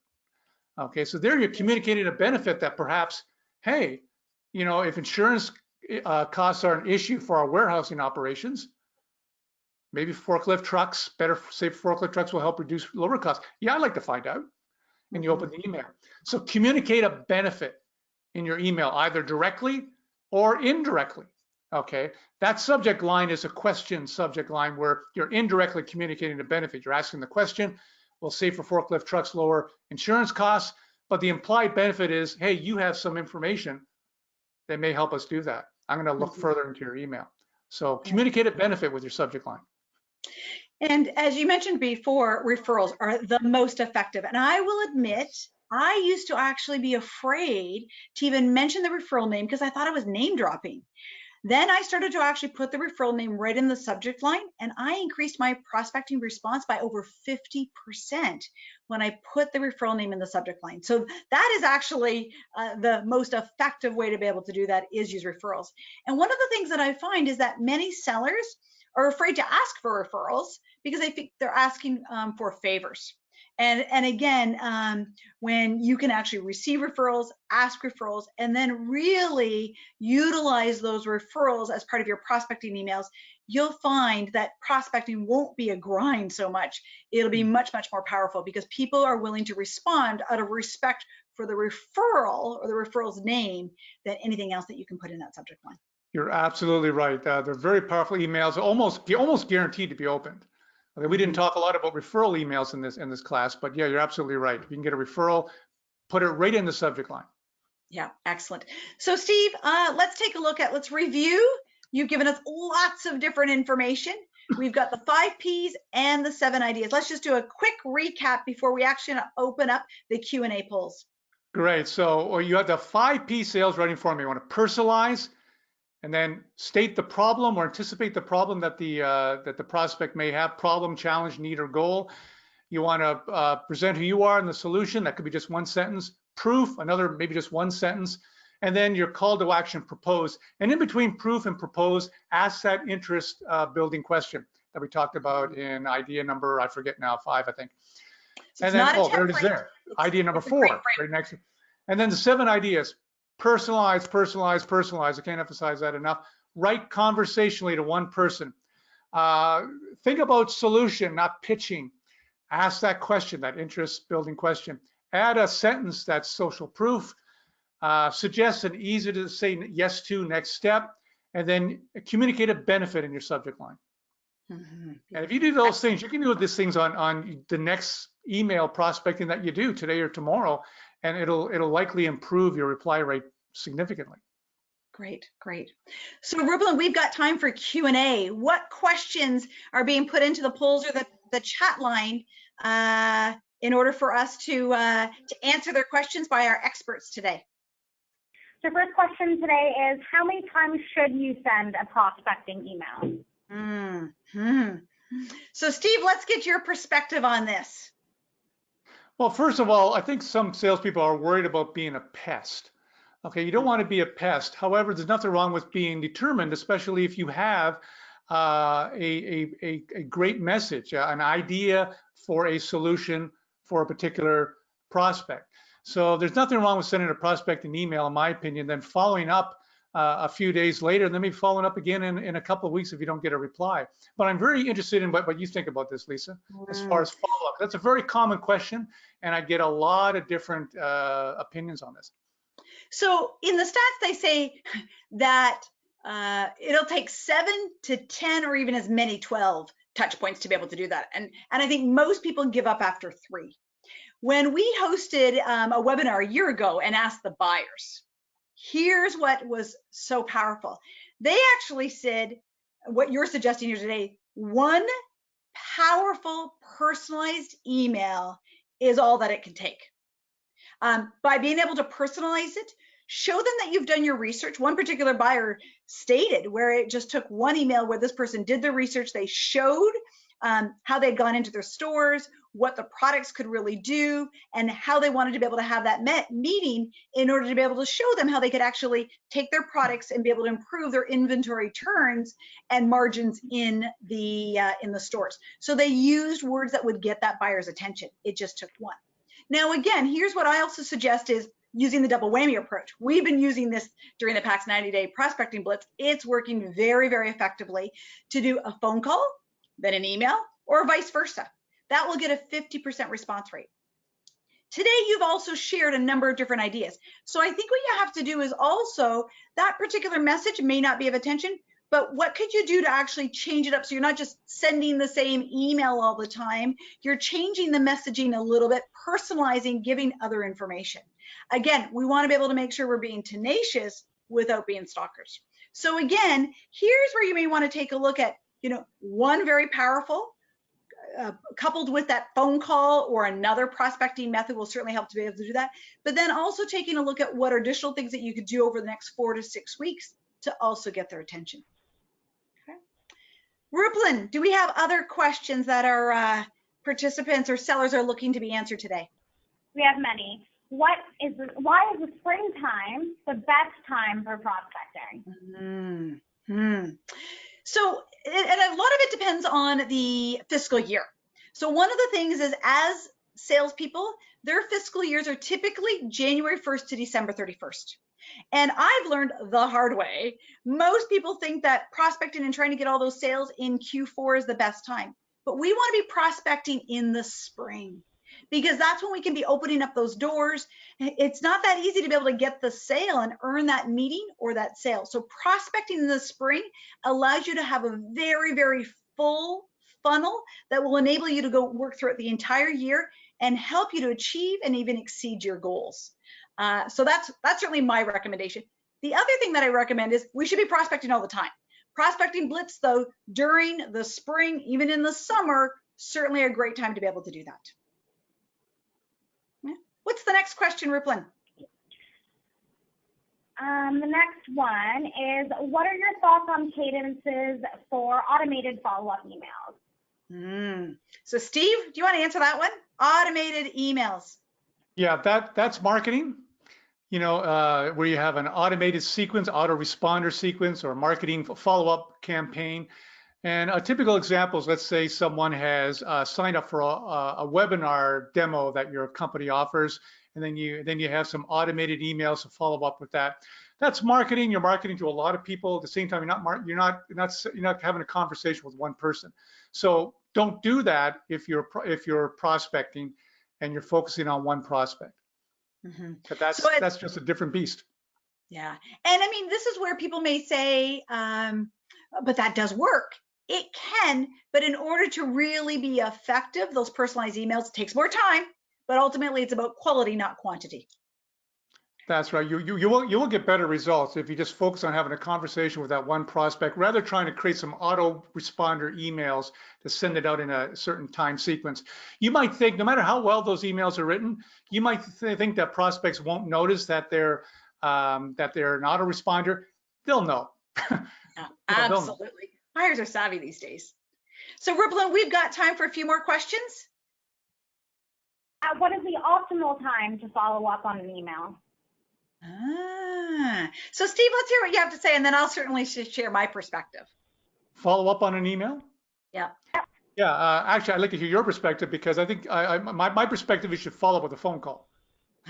Okay, so there you're communicating a benefit that perhaps, hey, if insurance costs are an issue for our warehousing operations, maybe forklift trucks, safe forklift trucks will help reduce lower costs. Yeah, I'd like to find out. And you open the email. So communicate a benefit in your email, either directly or indirectly. Okay, that subject line is a question subject line where you're indirectly communicating a benefit. You're asking the question, will safer forklift trucks lower insurance costs? But the implied benefit is, hey, you have some information that may help us do that. I'm going to look further into your email. So communicate a benefit with your subject line. And as you mentioned before, referrals are the most effective. And I will admit, I used to actually be afraid to even mention the referral name because I thought it was name dropping. Then I started to actually put the referral name right in the subject line, and I increased my prospecting response by over 50% when I put the referral name in the subject line. So that is actually the most effective way to be able to do that, is use referrals. And one of the things that I find is that many sellers are afraid to ask for referrals because they think they're asking for favors. And again, when you can actually receive referrals, ask referrals, and then really utilize those referrals as part of your prospecting emails, you'll find that prospecting won't be a grind so much. It'll be much, much more powerful because people are willing to respond out of respect for the referral or the referral's name than anything else that you can put in that subject line. You're absolutely right. They're very powerful emails, almost guaranteed to be opened. Okay, we didn't talk a lot about referral emails in this class, but yeah, you're absolutely right. If you can get a referral, put it right in the subject line. Yeah, excellent. So Steve, let's take a look at, let's review. You've given us lots of different information. We've got the 5 Ps and the 7 ideas. Let's just do a quick recap before we actually open up the Q&A polls. Great. So you have the 5 P sales writing form. You want to personalize, and then state the problem or anticipate the problem that the prospect may have: problem, challenge, need, or goal. You want to present who you are and the solution. That could be just one sentence. Proof, another, maybe just one sentence. And then your call to action, propose. And in between proof and propose, ask that interest building question that we talked about in idea number, I forget now, 5, I think. So and then, there it is there. Idea number 4, right next. And then the 7 ideas. Personalize, personalize, personalize. I can't emphasize that enough. Write conversationally to one person. Think about solution, not pitching. Ask that question, that interest building question. Add a sentence that's social proof. Suggest an easy to say yes to next step. And then communicate a benefit in your subject line. And if you do those things, you can do these things on the next email prospecting that you do today or tomorrow, and it'll likely improve your reply rate significantly. Great, great. So Ruben, we've got time for Q&A. What questions are being put into the polls or the chat line in order for us to answer their questions by our experts today. So first question today is, how many times should you send a prospecting email? So Steve, let's get your perspective on this. Well, first of all, I think some salespeople are worried about being a pest. Okay, you don't want to be a pest. However, there's nothing wrong with being determined, especially if you have a great message, an idea for a solution for a particular prospect. So there's nothing wrong with sending a prospecting email, in my opinion, then following up a few days later, and then maybe following up again in a couple of weeks if you don't get a reply. But I'm very interested in what you think about this, Lisa, as far as follow-up. That's a very common question, and I get a lot of different opinions on this. So in the stats, they say that it'll take 7 to 10 or even as many 12 touch points to be able to do that. And I think most people give up after 3. When we hosted a webinar a year ago and asked the buyers, here's what was so powerful. They actually said what you're suggesting here today, one powerful personalized email is all that it can take. By being able to personalize it, show them that you've done your research. One particular buyer stated where it just took one email where this person did the research. They showed how they'd gone into their stores, what the products could really do, and how they wanted to be able to have that meeting in order to be able to show them how they could actually take their products and be able to improve their inventory turns and margins in the stores. So they used words that would get that buyer's attention. It just took one. Now, again, here's what I also suggest is using the double whammy approach. We've been using this during the PAX 90-day prospecting blitz. It's working very, very effectively to do a phone call, then an email, or vice versa. That will get a 50% response rate. Today, you've also shared a number of different ideas. So I think what you have to do is also, that particular message may not be of attention, but what could you do to actually change it up so you're not just sending the same email all the time? You're changing the messaging a little bit, personalizing, giving other information. Again, we want to be able to make sure we're being tenacious without being stalkers. So again, here's where you may want to take a look at, one very powerful, coupled with that phone call or another prospecting method will certainly help to be able to do that. But then also taking a look at what are additional things that you could do over the next 4 to 6 weeks to also get their attention. Okay. Rupalin, do we have other questions that our participants or sellers are looking to be answered today? We have many. Why is the springtime the best time for prospecting? So, and a lot of it depends on the fiscal year. So one of the things is, as salespeople, their fiscal years are typically January 1st to December 31st. And I've learned the hard way. Most people think that prospecting and trying to get all those sales in Q4 is the best time. But we want to be prospecting in the spring, because that's when we can be opening up those doors. It's not that easy to be able to get the sale and earn that meeting or that sale. So prospecting in the spring allows you to have a very, very full funnel that will enable you to go work through it the entire year and help you to achieve and even exceed your goals. So that's certainly my recommendation. The other thing that I recommend is we should be prospecting all the time. Prospecting blitz, though, during the spring, even in the summer, certainly a great time to be able to do that. What's the next question, Rupalin? The next one is, what are your thoughts on cadences for automated follow-up emails? So Steve, do you want to answer that one? Automated emails. Yeah, that's marketing. Where you have an automated sequence, autoresponder sequence, or marketing follow-up campaign. And a typical example is, let's say someone has signed up for a webinar demo that your company offers, and then you have some automated emails to follow up with that. That's marketing. You're marketing to a lot of people at the same time. You're not having a conversation with one person. So don't do that if you're prospecting and you're focusing on one prospect. But that's just a different beast. Yeah, and I mean, this is where people may say, but that does work. It can, but in order to really be effective, those personalized emails takes more time, but ultimately it's about quality, not quantity. That's right. You will get better results if you just focus on having a conversation with that one prospect rather than trying to create some autoresponder emails to send it out in a certain time sequence. You might think, no matter how well those emails are written, you might think that prospects won't notice that they're an autoresponder. They'll know. Yeah, They'll know. absolutely. Buyers are savvy these days. So Ripplin, we've got time for a few more questions. What is the optimal time to follow up on an email? So Steve, let's hear what you have to say, and then I'll certainly share my perspective. Follow up on an email? Yeah. Yeah, actually, I'd like to hear your perspective because I think my perspective is you should follow up with a phone call.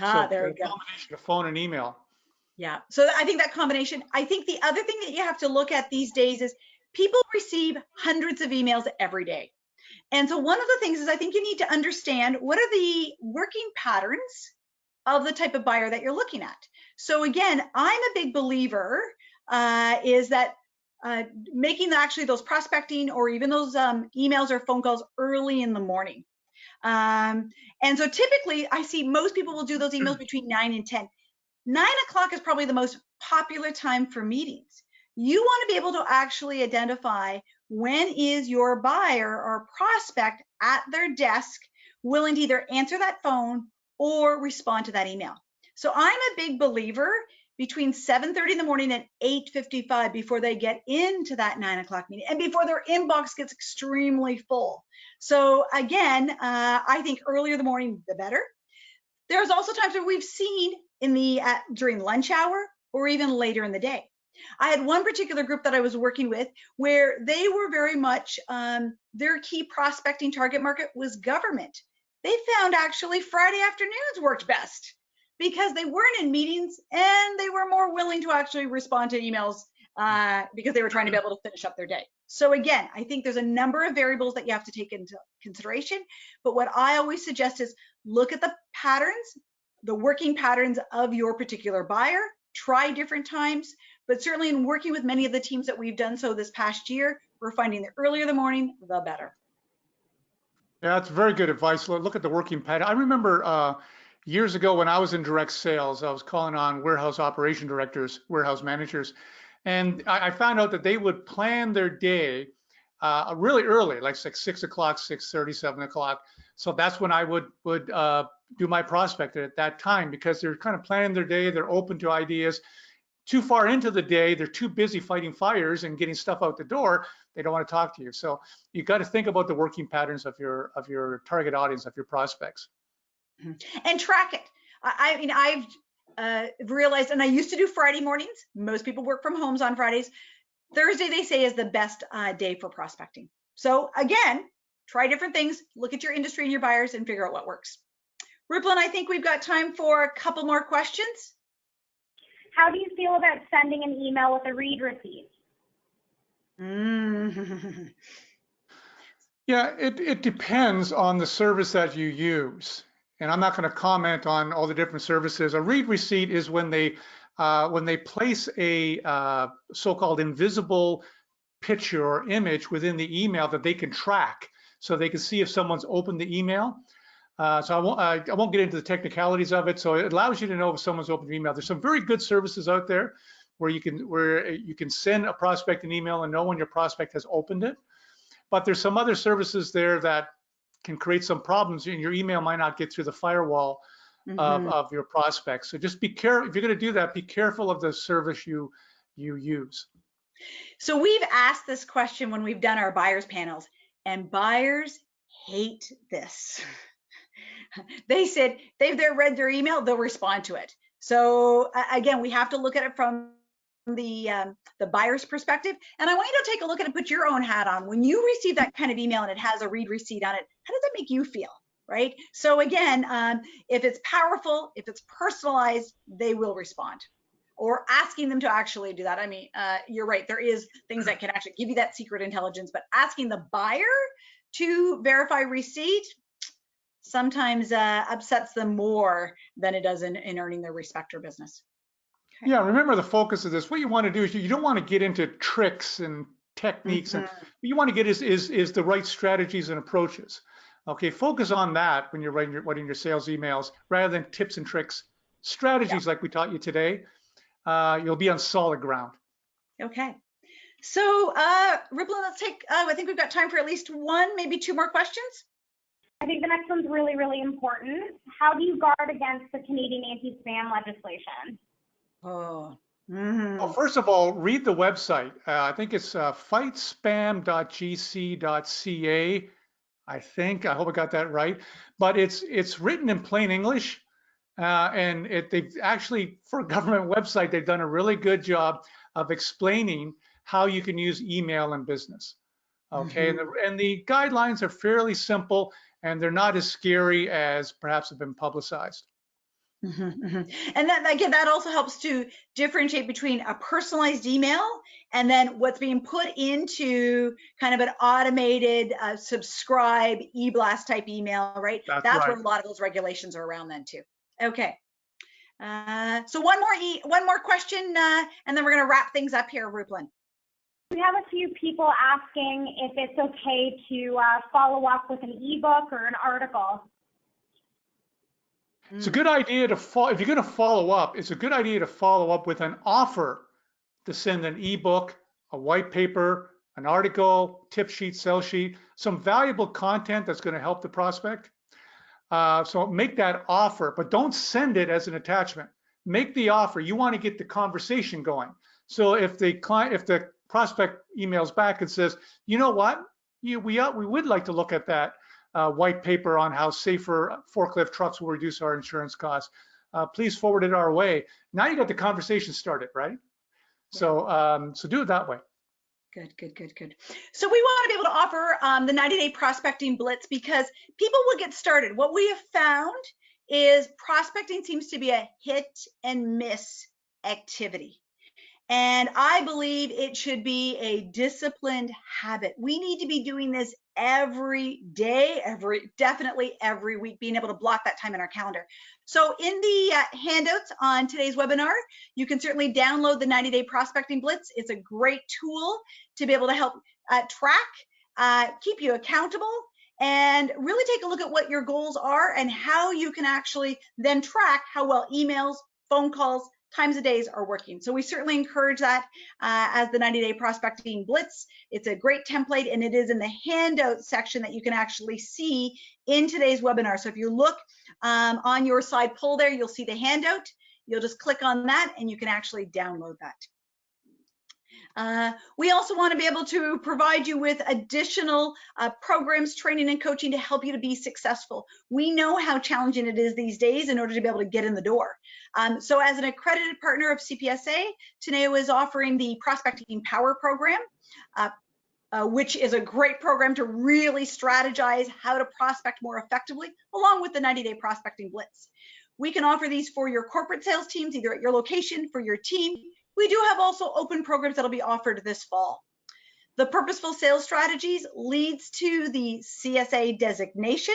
So There we a go. combination of phone and email. Yeah. So I think that combination, I think the other thing that you have to look at these days is people receive hundreds of emails every day. And so one of the things is I think you need to understand what are the working patterns of the type of buyer that you're looking at. So again, I'm a big believer is that making actually those prospecting or even those emails or phone calls early in the morning. And so typically I see most people will do those emails between 9 and 10. 9 o'clock is probably the most popular time for meetings. You want to be able to actually identify when is your buyer or prospect at their desk willing to either answer that phone or respond to that email. So I'm a big believer between 7:30 in the morning and 8:55 before they get into that 9 o'clock meeting and before their inbox gets extremely full. So again, I think earlier in the morning, the better. There's also times where we've seen in the during lunch hour or even later in the day. I had one particular group that I was working with where they were very much their key prospecting target market was government. They found actually Friday afternoons worked best because they weren't in meetings and they were more willing to actually respond to emails because they were trying to be able to finish up their day. So again, I think there's a number of variables that you have to take into consideration. But what I always suggest is look at the patterns, the working patterns of your particular buyer, try different times, but certainly in working with many of the teams that we've done so this past year, we're finding the earlier the morning, the better. Yeah, that's very good advice. Look at the working pattern. I remember years ago when I was in direct sales, I was calling on warehouse operation directors, warehouse managers, and I found out that they would plan their day really early, like 6 o'clock, 6:30, 7 o'clock. So that's when I would do my prospecting at that time because they're kind of planning their day. They're open to ideas. Too far into the day, they're too busy fighting fires and getting stuff out the door. They don't want to talk to you. So you got to think about the working patterns of your target audience, of your prospects. And track it. I mean, I've realized, and I used to do Friday mornings. Most people work from homes on Fridays. Thursday, they say, is the best day for prospecting. So again, try different things, look at your industry and your buyers and figure out what works. Ripplin, I think we've got time for a couple more questions. How do you feel about sending an email with a read receipt? Yeah, it depends on the service that you use. And I'm not going to comment on all the different services. A read receipt is when they place a so-called invisible picture or image within the email that they can track, so they can see if someone's opened the email. So I won't get into the technicalities of it. So it allows you to know if someone's opened your email. There's some very good services out there where you can send a prospect an email and know when your prospect has opened it. But there's some other services there that can create some problems, and your email might not get through the firewall of your prospects. So just be careful. If you're going to do that, be careful of the service you use. So we've asked this question when we've done our buyers panels, and buyers hate this. They said they've read their email, they'll respond to it. So again, we have to look at it from the buyer's perspective. And I want you to take a look at it, put your own hat on. When you receive that kind of email and it has a read receipt on it, how does that make you feel, right? So again, if it's powerful, if it's personalized, they will respond. Or asking them to actually do that. I mean, you're right, there is things that can actually give you that secret intelligence, but asking the buyer to verify receipt sometimes upsets them more than it does in earning their respect or business. Okay. Yeah, remember the focus of this. What you want to do is you don't want to get into tricks and techniques. And what you want to get is the right strategies and approaches. Okay, focus on that when you're writing your sales emails rather than tips and tricks strategies like we taught you today, you'll be on solid ground. Okay. So, Ripplin, let's take, I think we've got time for at least one, maybe two more questions. I think the next one's really, really important. How do you guard against the Canadian anti-spam legislation? Oh. Well, first of all, read the website. I think it's fightspam.gc.ca. I hope I got that right. But it's written in plain English, and they've actually, for a government website, they've done a really good job of explaining how you can use email in business. Okay, and the guidelines are fairly simple, and they're not as scary as perhaps have been publicized. And that, again, that also helps to differentiate between a personalized email and then what's being put into kind of an automated subscribe e-blast type email, right? That's right. Where a lot of those regulations are around then too. Okay. So one more question, and then we're going to wrap things up here, Rupelin. We have a few people asking if it's okay to follow up with an ebook or an article. It's a good idea to if you're going to follow up, it's a good idea to follow up with an offer to send an ebook, a white paper, an article, tip sheet, sell sheet, some valuable content that's going to help the prospect. So make that offer, but don't send it as an attachment. Make the offer. You want to get the conversation going. So if the prospect emails back and says, you know what, we would like to look at that white paper on how safer forklift trucks will reduce our insurance costs. Please forward it our way. Now you got the conversation started, right? So so do it that way. Good. So we want to be able to offer the 90-day prospecting blitz because people will get started. What we have found is prospecting seems to be a hit and miss activity. And I believe it should be a disciplined habit. We need to be doing this every day, definitely every week, being able to block that time in our calendar. So in the handouts on today's webinar, you can certainly download the 90-day prospecting blitz. It's a great tool to be able to help track, keep you accountable, and really take a look at what your goals are and how you can actually then track how well emails, phone calls, times of days are working. So we certainly encourage that as the 90-day prospecting blitz. It's a great template, and it is in the handout section that you can actually see in today's webinar. So if you look on your side pull there, you'll see the handout. You'll just click on that and you can actually download that. We also want to be able to provide you with additional programs, training, and coaching to help you to be successful. We know how challenging it is these days in order to be able to get in the door. So as an accredited partner of CPSA, Teneo is offering the Prospecting Power Program, which is a great program to really strategize how to prospect more effectively, along with the 90-day prospecting blitz. We can offer these for your corporate sales teams, either at your location, for your team. We do have also open programs that'll be offered this fall. The Purposeful Sales Strategies leads to the CSA designation,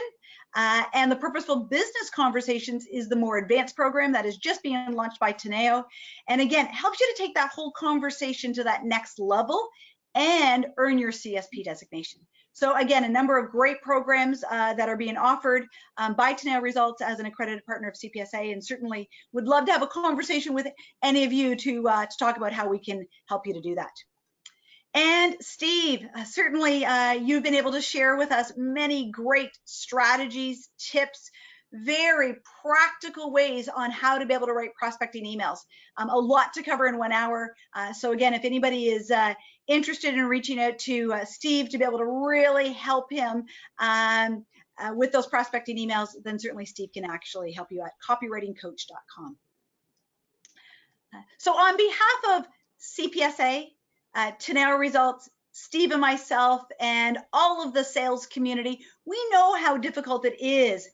and the Purposeful Business Conversations is the more advanced program that is just being launched by Teneo. And again, helps you to take that whole conversation to that next level and earn your CSP designation. So again, a number of great programs that are being offered by Teneo Results as an accredited partner of CPSA, and certainly would love to have a conversation with any of you to talk about how we can help you to do that. And Steve, certainly you've been able to share with us many great strategies, tips, very practical ways on how to be able to write prospecting emails. A lot to cover in 1 hour. So again, if anybody is interested in reaching out to Steve to be able to really help him with those prospecting emails, then certainly Steve can actually help you at copywritingcoach.com. So on behalf of CPSA, Teneo Results, Steve and myself, and all of the sales community, we know how difficult it is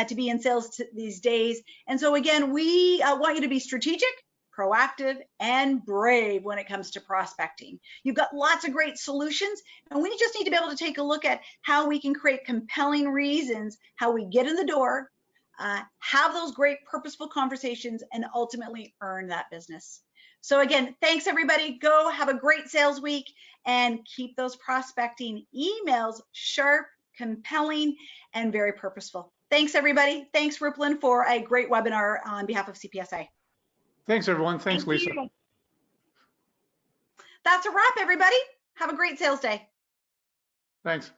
to be in sales these days. And so again, we want you to be strategic, proactive, and brave when it comes to prospecting. You've got lots of great solutions, and we just need to be able to take a look at how we can create compelling reasons, how we get in the door, have those great purposeful conversations, and ultimately earn that business. So again, thanks everybody. Go have a great sales week and keep those prospecting emails sharp, compelling, and very purposeful. Thanks. Thanks, everybody. Thanks, Ripplin, for a great webinar on behalf of CPSA. Thanks, everyone. Thanks, Thank Lisa. you. That's a wrap, everybody. Have a great sales day. Thanks.